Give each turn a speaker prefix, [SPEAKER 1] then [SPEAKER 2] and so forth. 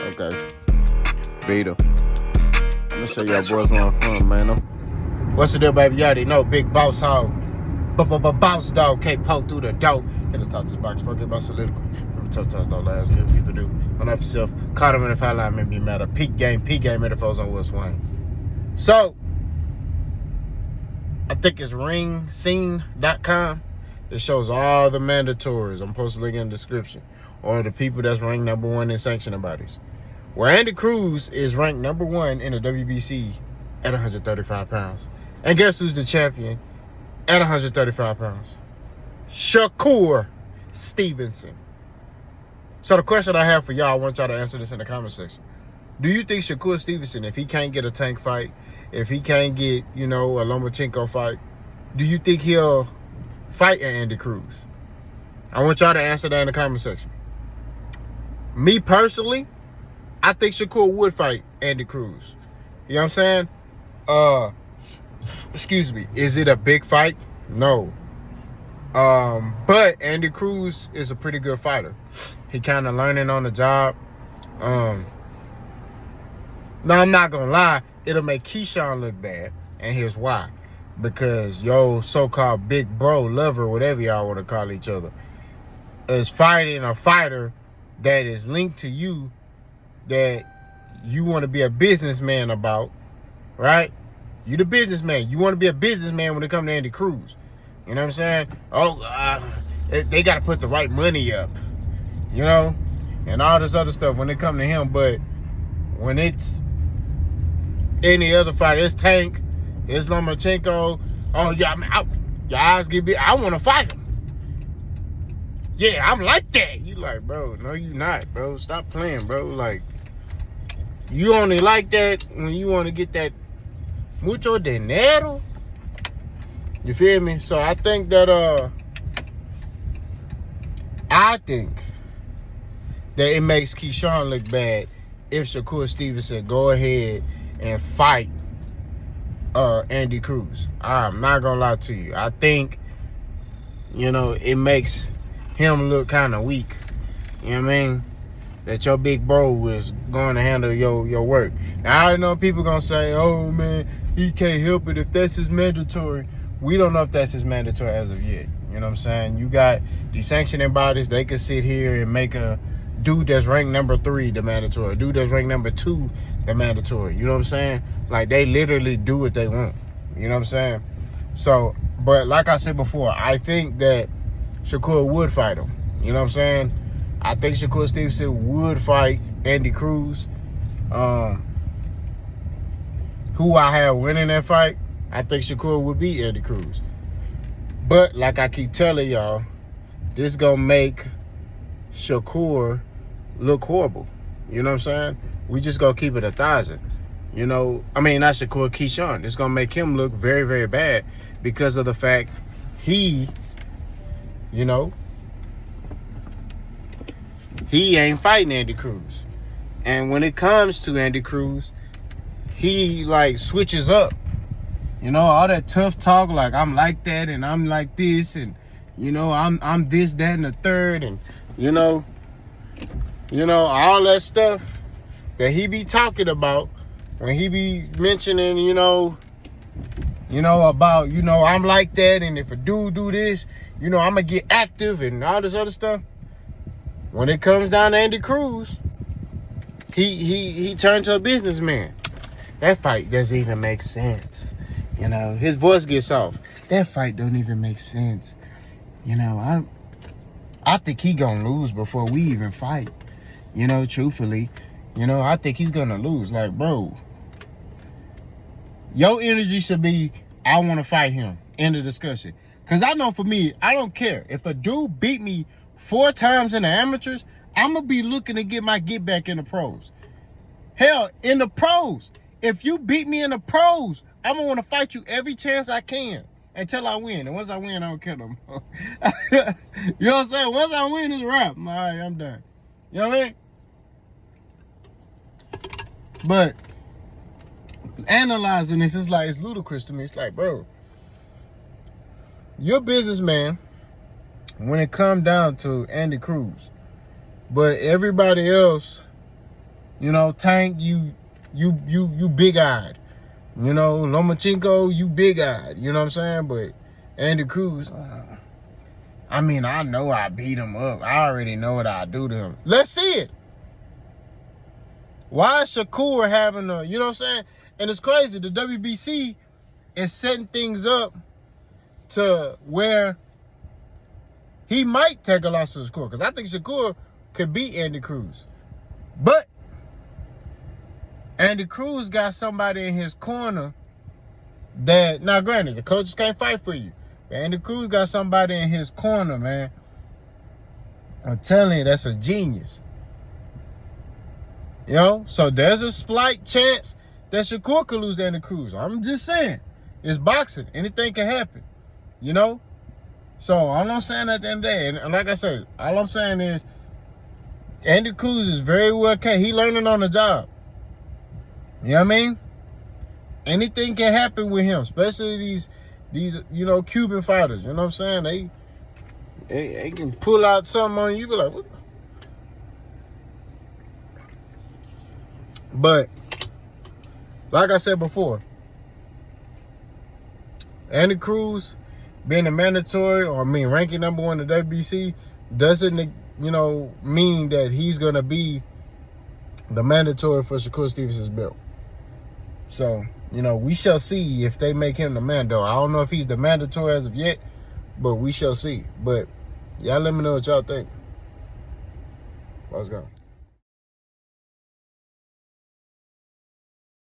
[SPEAKER 1] Okay. Beat 'em. I'm gonna show y'all boys where I'm from, man.
[SPEAKER 2] What's the deal, baby? You already know, big boss hog. Boss dog can't poke through the door. Hit the top of this box. Forget about soliloquy. Remember, tough talks don't last. Good people do. On up yourself. Caught him in the foul line, maybe you matter. Peak game metaphors on Will Swain. So, I think it's ringscene.com. It shows all the mandatories. I'm posting a link in the description. Or the people that's ranked number one in sanctioning bodies. Where Andy Cruz is ranked number one in the WBC at 135 pounds. And guess who's the champion at 135 pounds? Shakur Stevenson. So the question I have for y'all, I want y'all to answer this in the comment section. Do you think Shakur Stevenson, if he can't get a tank fight, if he can't get, a Lomachenko fight, do you think he'll fight Andy Cruz? I want y'all to answer that in the comment section. Me personally, I think Shakur would fight Andy Cruz. You know what I'm saying? Excuse me. Is it a big fight? No. But Andy Cruz is a pretty good fighter. He kind of learning on the job. Now, I'm not going to lie. It'll make Keyshawn look bad. And here's why. Because your so-called big bro, lover, whatever y'all want to call each other, is fighting a fighter that is linked to you that you want to be a businessman about, right? You the businessman. You want to be a businessman when it comes to Andy Cruz. You know what I'm saying? They got to put the right money up, and all this other stuff when it comes to him. But when it's any other fighter, it's Tank, it's Lomachenko. Oh, yeah, your eyes get big. I want to fight him. Yeah, I'm like that. You like, bro, no, you not, bro. Stop playing, bro. Like, you only like that when you want to get that mucho dinero. You feel me? So I think that it makes Keyshawn look bad if Shakur Stevenson go ahead and fight Andy Cruz. I'm not gonna lie to you. I think, it makes him look kind of weak. You know what I mean? That your big bro is going to handle your work. Now, I know people going to say, oh, man, he can't help it if that's his mandatory. We don't know if that's his mandatory as of yet. You know what I'm saying? You got the sanctioning bodies. They could sit here and make a dude that's ranked number 3 the mandatory. A dude that's ranked number 2 the mandatory. You know what I'm saying? Like, they literally do what they want. You know what I'm saying? So, but like I said before, I think that Shakur would fight him. You know what I'm saying? I think Shakur Stevenson would fight Andy Cruz. Who I have winning that fight, I think Shakur would beat Andy Cruz. But like I keep telling y'all, this gonna make Shakur look horrible. You know what I'm saying? We just gonna keep it 1,000. Not Shakur, Keyshawn. It's gonna make him look very, very bad because of the fact he ain't fighting Andy Cruz. And when it comes to Andy Cruz, he switches up. All that tough talk, like I'm like that and I'm like this and I'm this, that, and the third, and all that stuff that he be talking about when he be mentioning, about, I'm like that, and if a dude do this, I'm gonna get active and all this other stuff. When it comes down to Andy Cruz, he turned to a businessman. That fight doesn't even make sense. His voice gets off. That fight don't even make sense. I think he gonna lose before we even fight. Truthfully, I think he's gonna lose. Like, bro, your energy should be, I want to fight him. End of discussion. Because I know for me, I don't care. If a dude beat me 4 times in the amateurs, I'm going to be looking to get my get back in the pros. Hell, in the pros, if you beat me in the pros, I'm going to want to fight you every chance I can until I win. And once I win, I don't care no more. You know what I'm saying? Once I win, it's a wrap. All right, I'm done. You know what I mean? But analyzing this, it's ludicrous to me. It's like, bro, you're a businessman when it comes down to Andy Cruz. But everybody else You know, Tank, you big-eyed. You know, Lomachenko, you big-eyed. You know what I'm saying? But Andy Cruz, I mean, I know I beat him up. I already know what I do to him. Let's see it. Why is Shakur having a, you know what I'm saying? And it's crazy. The WBC is setting things up to where he might take a loss to Shakur. Because I think Shakur could beat Andy Cruz. But Andy Cruz got somebody in his corner that, now granted, the coaches can't fight for you. But Andy Cruz got somebody in his corner, man. I'm telling you, that's a genius. You know? So there's a slight chance that Shakur could lose to Andy Cruz. I'm just saying. It's boxing. Anything can happen. You know? So all I'm saying at the end of the day, and like I said, all I'm saying is Andy Cruz is very well capable. He learning on the job. You know what I mean? Anything can happen with him, especially these you know, Cuban fighters. You know what I'm saying? They can pull out something on you, be like, what? But like I said before, Andy Cruz being a mandatory, or ranking number 1 in the WBC doesn't, you know, mean that he's gonna be the mandatory for Shakur Stevenson's belt. So, you know, we shall see if they make him the mando. I don't know if he's the mandatory as of yet, but we shall see. But y'all let me know what y'all think. Let's go.